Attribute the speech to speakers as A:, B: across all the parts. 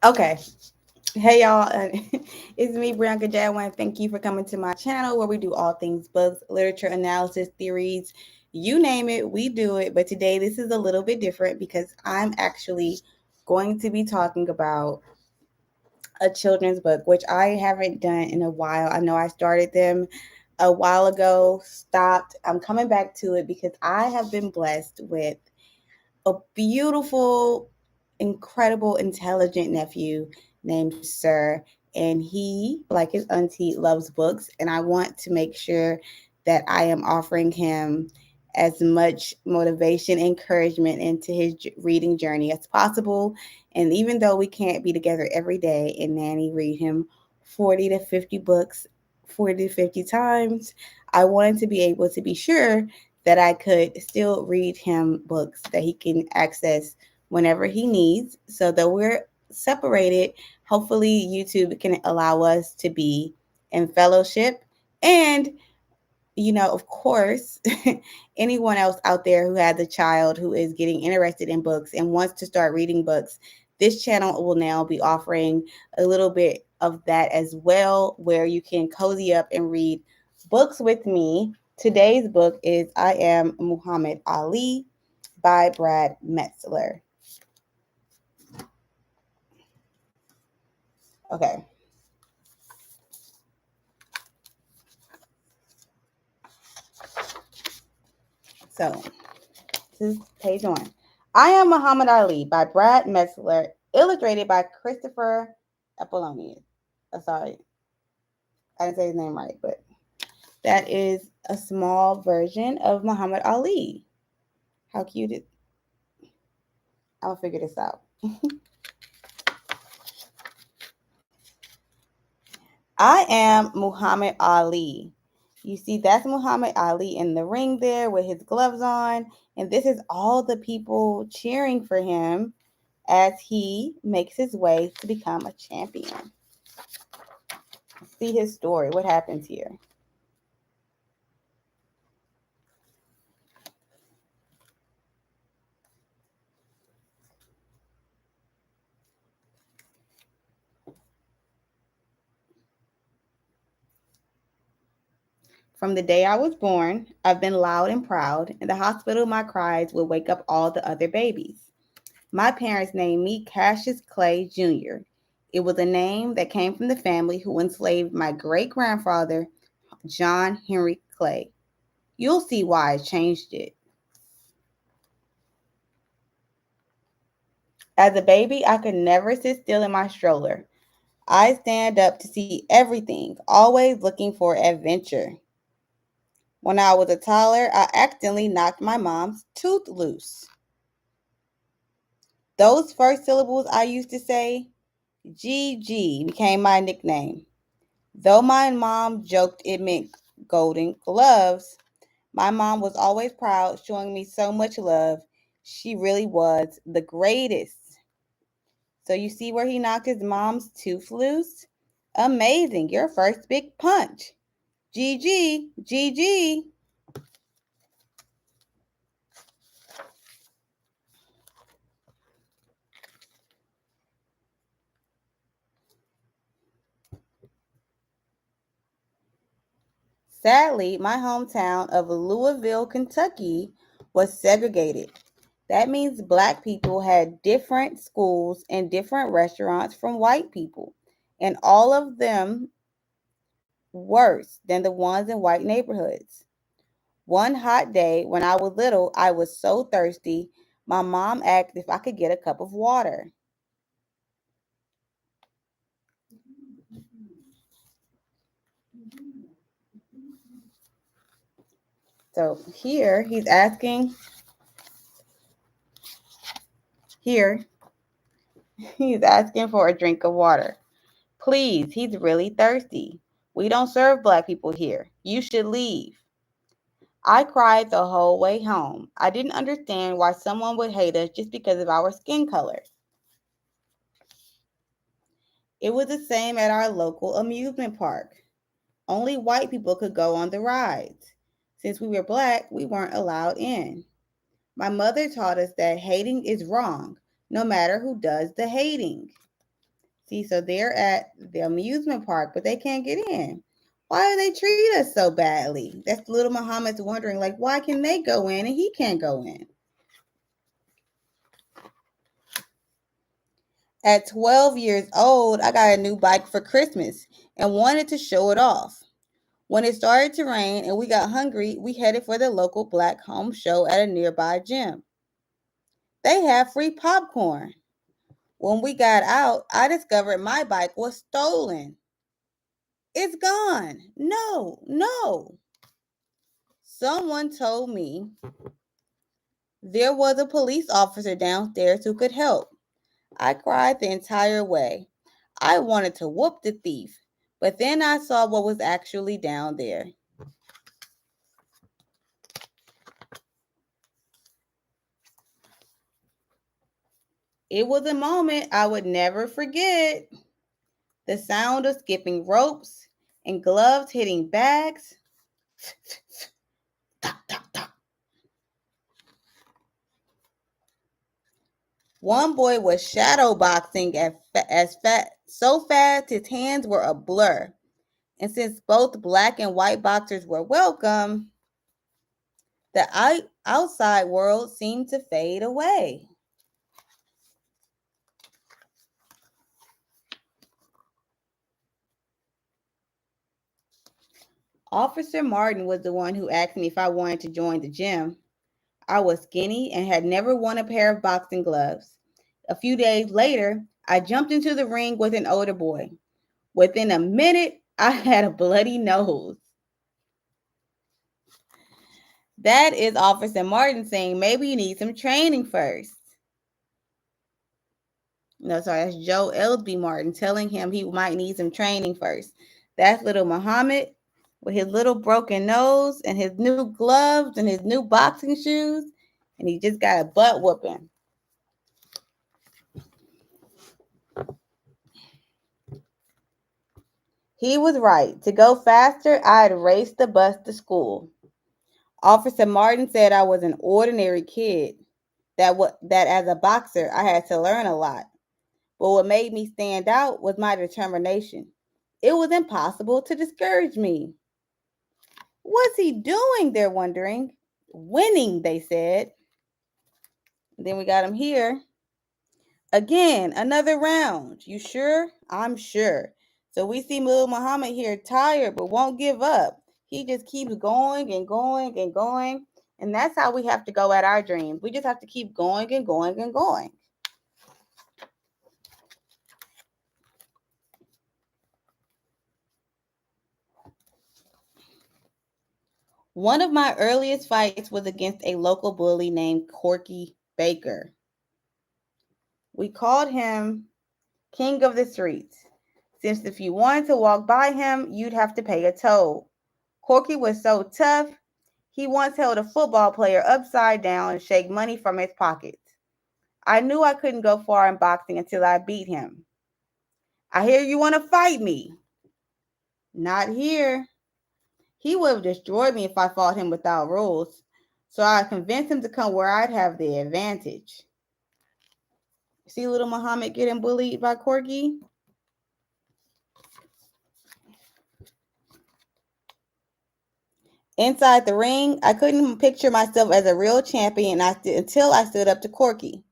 A: Okay. Hey y'all, it's me, Brianka Jadwin. Thank you for coming to my channel where we do all things books, literature analysis, theories, you name it, we do it. But today this is a little bit different because I'm actually going to be talking about a children's book, which I haven't done in a while. I know I started them a while ago, stopped. I'm coming back to it because I have been blessed with a beautiful, incredible, intelligent nephew named Sir. And he, like his auntie, loves books. And I want to make sure that I am offering him as much motivation, encouragement into his reading journey as possible. And even though we can't be together every day and Nanny read him 40 to 50 books 40 to 50 times, I wanted to be able to be sure that I could still read him books that he can access whenever he needs so that we're separated. Hopefully, YouTube can allow us to be in fellowship. And, of course, anyone else out there who has a child who is getting interested in books and wants to start reading books, this channel will now be offering a little bit of that as well, where you can cozy up and read books with me. Today's book is I Am Muhammad Ali by Brad Meltzer. Okay, so this is page one. I Am Muhammad Ali by Brad Meltzer, illustrated by Christopher Eliopoulos. Sorry, I didn't say his name right, but that is a small version of Muhammad Ali. How cute is I'll figure this out. I am Muhammad Ali. You see, that's Muhammad Ali in the ring there with his gloves on. And this is all the people cheering for him as he makes his way to become a champion. See his story. What happens here? From the day I was born, I've been loud and proud. In the hospital, my cries would wake up all the other babies. My parents named me Cassius Clay Jr. It was a name that came from the family who enslaved my great grandfather, John Henry Clay. You'll see why I changed it. As a baby, I could never sit still in my stroller. I stand up to see everything, always looking for adventure. When I was a toddler, I accidentally knocked my mom's tooth loose. Those first syllables I used to say, GG, became my nickname. Though my mom joked it meant golden gloves, my mom was always proud, showing me so much love. She really was the greatest. So you see where he knocked his mom's tooth loose? Amazing, your first big punch. GG, GG. Sadly, my hometown of Louisville, Kentucky was segregated. That means black people had different schools and different restaurants from white people, and all of them worse than the ones in white neighborhoods. One hot day when I was little, I was so thirsty, my mom asked if I could get a cup of water. So here, he's asking for a drink of water. Please, he's really thirsty. We don't serve black people here. You should leave. I cried the whole way home. I didn't understand why someone would hate us just because of our skin color. It was the same at our local amusement park. Only white people could go on the rides. Since we were black, we weren't allowed in. My mother taught us that hating is wrong, no matter who does the hating. See, so they're at the amusement park, but they can't get in. Why do they treat us so badly? That's little Muhammad's wondering, like, why can they go in and he can't go in? At 12 years old, I got a new bike for Christmas and wanted to show it off. When it started to rain and we got hungry, we headed for the local black home show at a nearby gym. They have free popcorn. When we got out, I discovered my bike was stolen. It's gone. No, no. Someone told me there was a police officer downstairs who could help. I cried the entire way. I wanted to whoop the thief, but then I saw what was actually down there. It was a moment I would never forget. The sound of skipping ropes and gloves hitting bags. One boy was shadowboxing so fast his hands were a blur. And since both black and white boxers were welcome, the outside world seemed to fade away. Officer Martin was the one who asked me if I wanted to join the gym. I was skinny and had never worn a pair of boxing gloves. A few days later, I jumped into the ring with an older boy. Within a minute, I had a bloody nose. That is Officer Martin saying maybe you need some training first. No, sorry, that's Joe Elsby Martin telling him he might need some training first. That's little Muhammad with his little broken nose and his new gloves and his new boxing shoes, and he just got a butt whooping. He was right. To go faster, I'd race the bus to school. Officer Martin said I was an ordinary kid, that as a boxer I had to learn a lot. But what made me stand out was my determination. It was impossible to discourage me. What's he doing? They're wondering. Winning, they said. Then we got him here. Again, another round. You sure? I'm sure. So we see Lil Muhammad here tired but won't give up. He just keeps going and going and going. And that's how we have to go at our dreams. We just have to keep going and going and going. One of my earliest fights was against a local bully named Corky Baker. We called him King of the Streets, since if you wanted to walk by him, you'd have to pay a toll. Corky was so tough, he once held a football player upside down and shake money from his pockets. I knew I couldn't go far in boxing until I beat him. I hear you want to fight me. Not here. He would have destroyed me if I fought him without rules. So I convinced him to come where I'd have the advantage. See little Muhammad getting bullied by Corky? Inside the ring, I couldn't picture myself as a real champion until I stood up to Corky.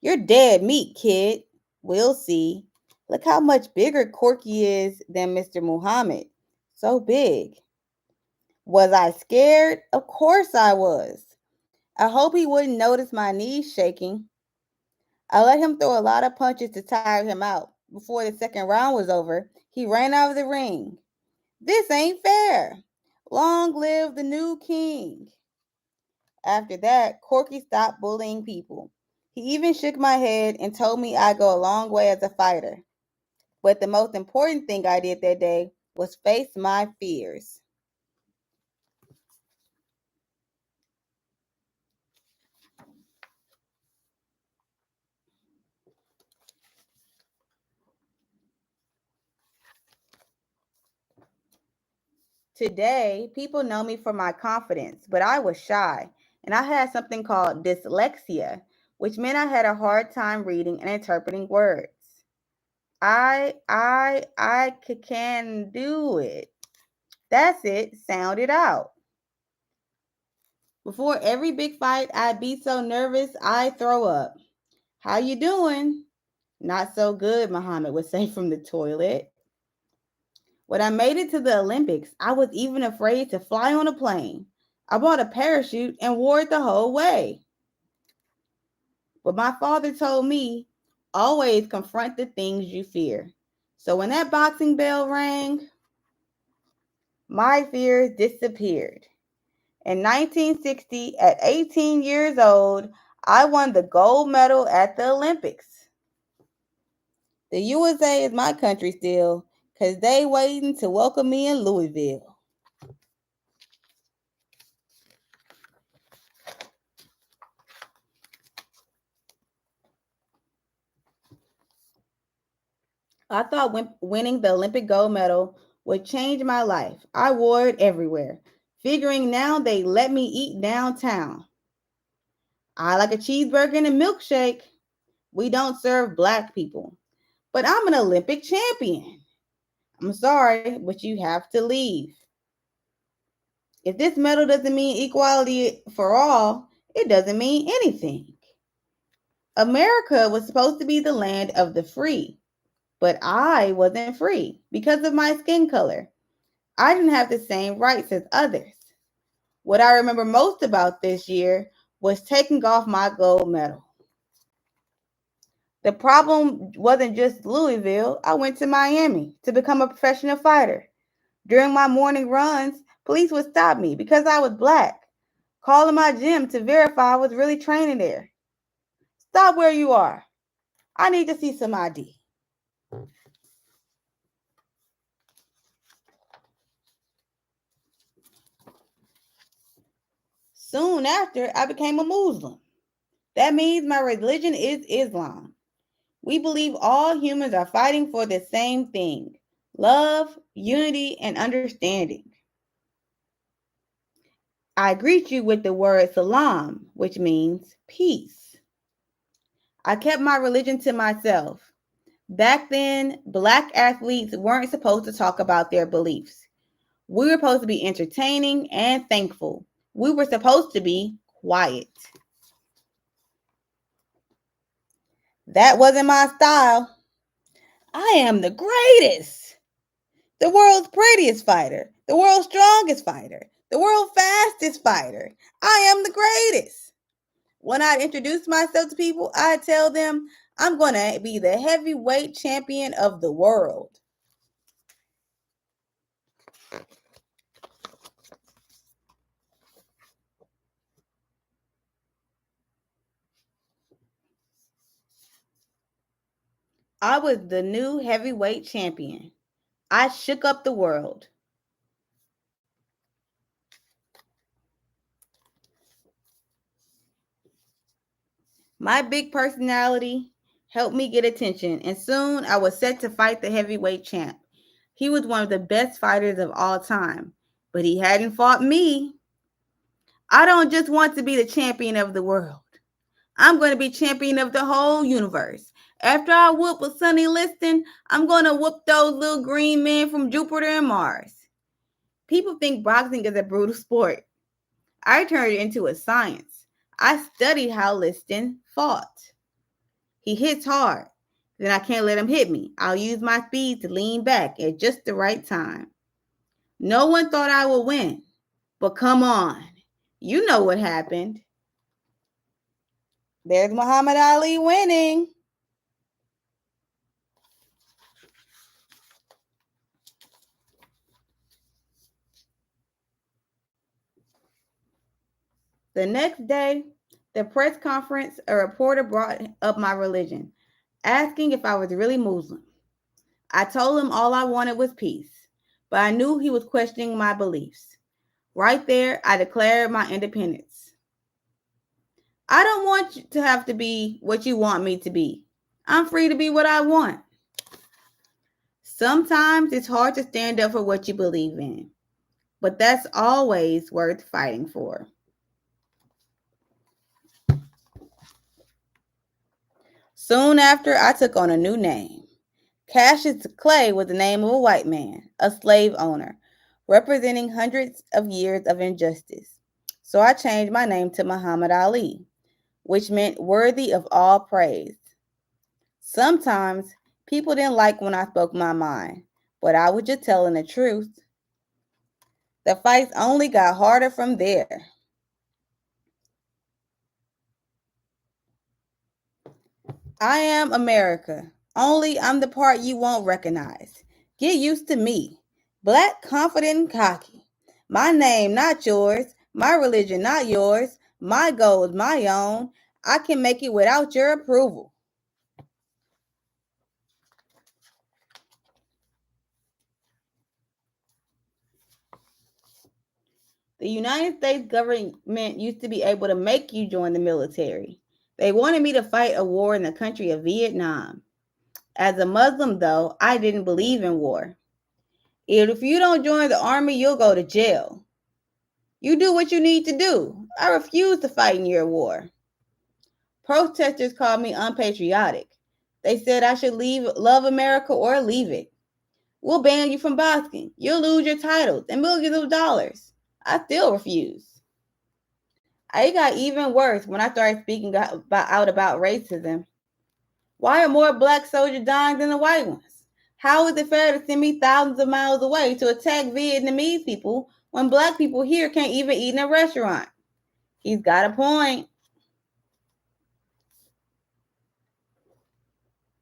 A: You're dead meat, kid. We'll see. Look how much bigger Corky is than Mr. Muhammad. So big. Was I scared? Of course I was. I hope he wouldn't notice my knees shaking. I let him throw a lot of punches to tire him out. Before the second round was over, he ran out of the ring. This ain't fair. Long live the new king. After that, Corky stopped bullying people. He even shook my head and told me I'd go a long way as a fighter. But the most important thing I did that day was face my fears. Today, people know me for my confidence, but I was shy, and I had something called dyslexia, which meant I had a hard time reading and interpreting words. can do it. That's it. Sound it out. Before every big fight, I'd be so nervous I'd throw up. How you doing? Not so good, Muhammad would say from the toilet. When I made it to the Olympics, I was even afraid to fly on a plane. I bought a parachute and wore it the whole way. But my father told me, always confront the things you fear. So when that boxing bell rang, my fears disappeared. In 1960, at 18 years old, I won the gold medal at the Olympics. The USA is my country still, 'cause they waiting to welcome me in Louisville. I thought winning the Olympic gold medal would change my life. I wore it everywhere, figuring now they let me eat downtown. I like a cheeseburger and a milkshake. We don't serve black people. But I'm an Olympic champion. I'm sorry, but you have to leave. If this medal doesn't mean equality for all, it doesn't mean anything. America was supposed to be the land of the free, but I wasn't free because of my skin color. I didn't have the same rights as others. What I remember most about this year was taking off my gold medal. The problem wasn't just Louisville. I went to Miami to become a professional fighter. During my morning runs, police would stop me because I was black, calling my gym to verify I was really training there. Stop where you are. I need to see some ID. Soon after, I became a Muslim. That means my religion is Islam. We believe all humans are fighting for the same thing: love, unity, and understanding. I greet you with the word salam, which means peace. I kept my religion to myself. Back then, black athletes weren't supposed to talk about their beliefs. We were supposed to be entertaining and thankful. We were supposed to be quiet. That wasn't my style. I am the greatest. The world's prettiest fighter. The world's strongest fighter. The world's fastest fighter. I am the greatest. When I introduce myself to people, I tell them I'm going to be the heavyweight champion of the world. I was the new heavyweight champion. I shook up the world. My big personality helped me get attention, and soon I was set to fight the heavyweight champ. He was one of the best fighters of all time, but he hadn't fought me. I don't just want to be the champion of the world. I'm going to be champion of the whole universe. After I whoop with Sonny Liston, I'm going to whoop those little green men from Jupiter and Mars. People think boxing is a brutal sport. I turned it into a science. I studied how Liston fought. He hits hard. Then I can't let him hit me. I'll use my speed to lean back at just the right time. No one thought I would win. But come on. You know what happened. There's Muhammad Ali winning. The next day, the press conference, a reporter brought up my religion, asking if I was really Muslim. I told him all I wanted was peace, but I knew he was questioning my beliefs. Right there, I declared my independence. I don't want to have to be what you want me to be. I'm free to be what I want. Sometimes it's hard to stand up for what you believe in, but that's always worth fighting for. Soon after, I took on a new name. Cassius Clay was the name of a white man, a slave owner, representing hundreds of years of injustice. So I changed my name to Muhammad Ali, which meant worthy of all praise. Sometimes people didn't like when I spoke my mind, but I was just telling the truth. The fights only got harder from there. I am America, only I'm the part you won't recognize. Get used to me. Black, confident, and cocky. My name, not yours. My religion, not yours. My goals, my own. I can make it without your approval. The United States government used to be able to make you join the military. They wanted me to fight a war in the country of Vietnam. As a Muslim, though, I didn't believe in war. If you don't join the army, you'll go to jail. You do what you need to do. I refuse to fight in your war. Protesters called me unpatriotic. They said I should love America or leave it. We'll ban you from boxing. You'll lose your titles and millions of dollars. I still refuse. It got even worse when I started speaking out about racism. Why are more black soldiers dying than the white ones? How is it fair to send me thousands of miles away to attack Vietnamese people when black people here can't even eat in a restaurant? He's got a point.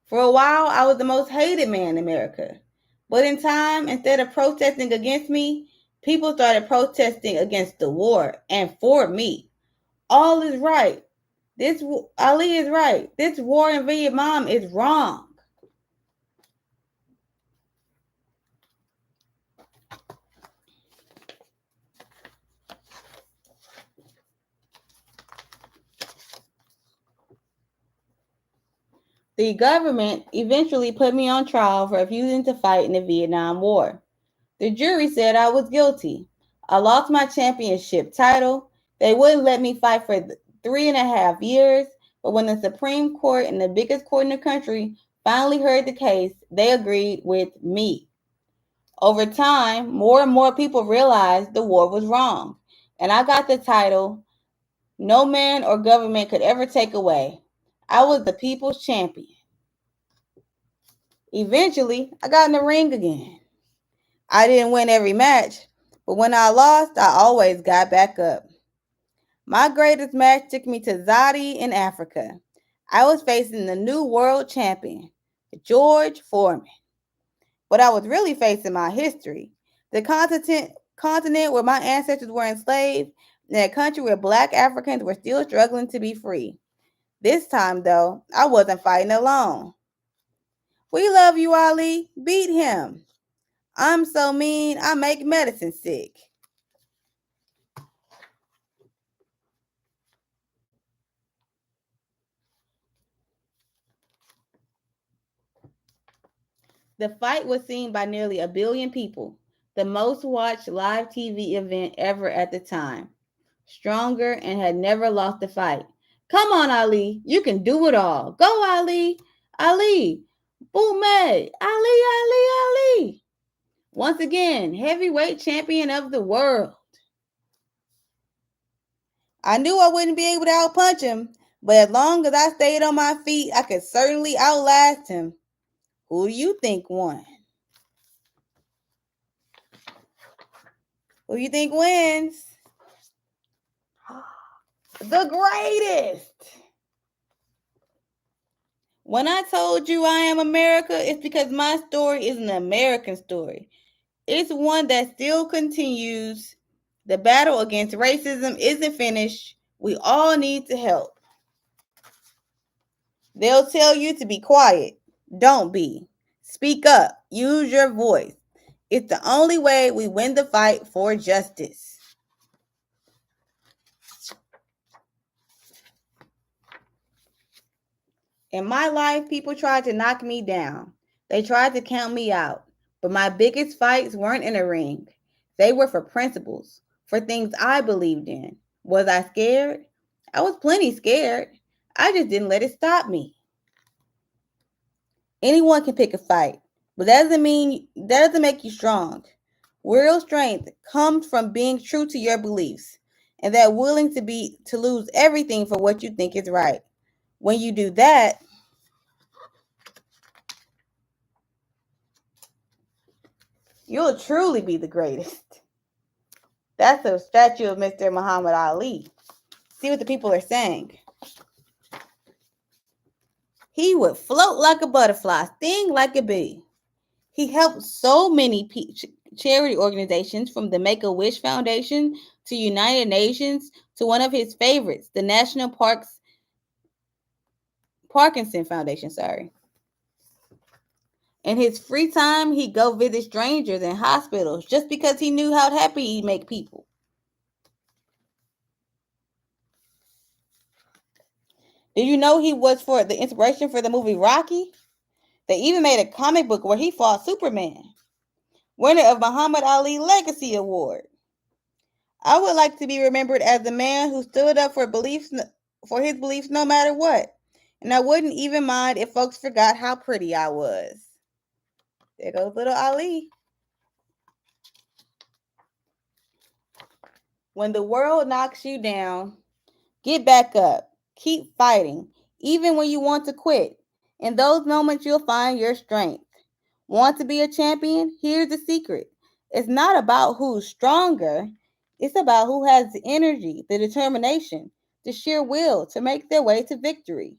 A: For a while, I was the most hated man in America. But in time, instead of protesting against me, people started protesting against the war and for me. All is right. This Ali is right. This war in Vietnam is wrong. The government eventually put me on trial for refusing to fight in the Vietnam War. The jury said I was guilty. I lost my championship title. They wouldn't let me fight for 3.5 years, but when the Supreme Court and the biggest court in the country finally heard the case, they agreed with me. Over time, more and more people realized the war was wrong, and I got the title no man or government could ever take away. I was the people's champion. Eventually, I got in the ring again. I didn't win every match, but when I lost, I always got back up. My greatest match took me to Zadi in Africa. I was facing the new world champion, George Foreman. But I was really facing my history. The continent where my ancestors were enslaved, and a country where black Africans were still struggling to be free. This time, though, I wasn't fighting alone. We love you, Ali. Beat him. I'm so mean, I make medicine sick. The fight was seen by nearly a billion people, the most watched live TV event ever at the time. Stronger and had never lost a fight. Come on, Ali, you can do it all. Go, Ali, Ali, Boom, Ali, Ali, Ali. Once again, heavyweight champion of the world. I knew I wouldn't be able to outpunch him, but as long as I stayed on my feet, I could certainly outlast him. Who do you think won? Who do you think wins? The greatest. When I told you I am America, it's because my story is an American story. It's one that still continues. The battle against racism isn't finished. We all need to help. They'll tell you to be quiet. Don't be. Speak up. Use your voice. It's the only way we win the fight for justice. In my life, people tried to knock me down. They tried to count me out. But my biggest fights weren't in a ring. They were for principles, for things I believed in. Was I scared? I was plenty scared. I just didn't let it stop me. Anyone can pick a fight, but that doesn't make you strong. Real strength comes from being true to your beliefs and that willing to lose everything for what you think is right. When you do that, you'll truly be the greatest. That's a statue of Mr. Muhammad Ali. See what the people are saying. He would float like a butterfly, sting like a bee. He helped so many charity organizations, from the Make-A-Wish Foundation to United Nations to one of his favorites, the National Parkinson Foundation. In his free time, he'd go visit strangers in hospitals just because he knew how happy he'd make people. Did you know he was for the inspiration for the movie Rocky? They even made a comic book where he fought Superman, winner of Muhammad Ali Legacy Award. I would like to be remembered as the man who stood up for his beliefs no matter what. And I wouldn't even mind if folks forgot how pretty I was. There goes little Ali. When the world knocks you down, get back up. Keep fighting, even when you want to quit. In those moments, you'll find your strength. Want to be a champion? Here's the secret. It's not about who's stronger. It's about who has the energy, the determination, the sheer will to make their way to victory.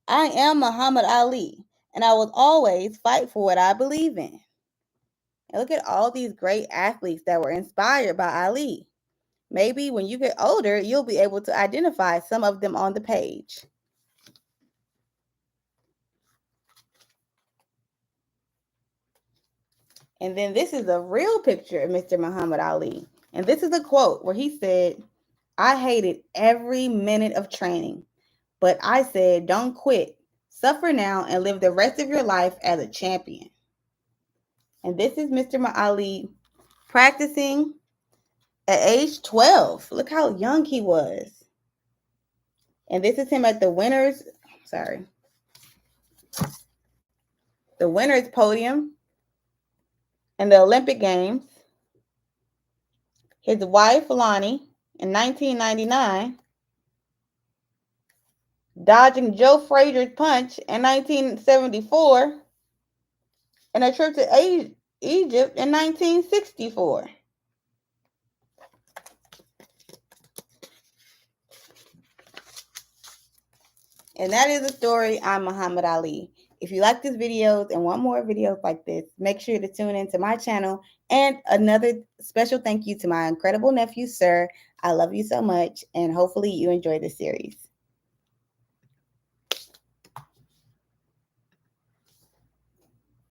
A: I am Muhammad Ali, and I will always fight for what I believe in. And look at all these great athletes that were inspired by Ali. Maybe when you get older, you'll be able to identify some of them on the page. And then this is a real picture of Mr. Muhammad Ali. And this is a quote where he said, I hated every minute of training, but I said, don't quit. Suffer now and live the rest of your life as a champion. And this is Mr. Ali practicing at age 12. Look how young he was. And this is him at the winners podium in the Olympic Games. His wife, Lonnie, in 1999, dodging Joe Frazier's punch in 1974, and a trip to Egypt in 1964. And that is the story. I'm Muhammad Ali. If you like these videos and want more videos like this, make sure to tune into my channel. And another special thank you to my incredible nephew, Sir. I love you so much, and hopefully you enjoy the series.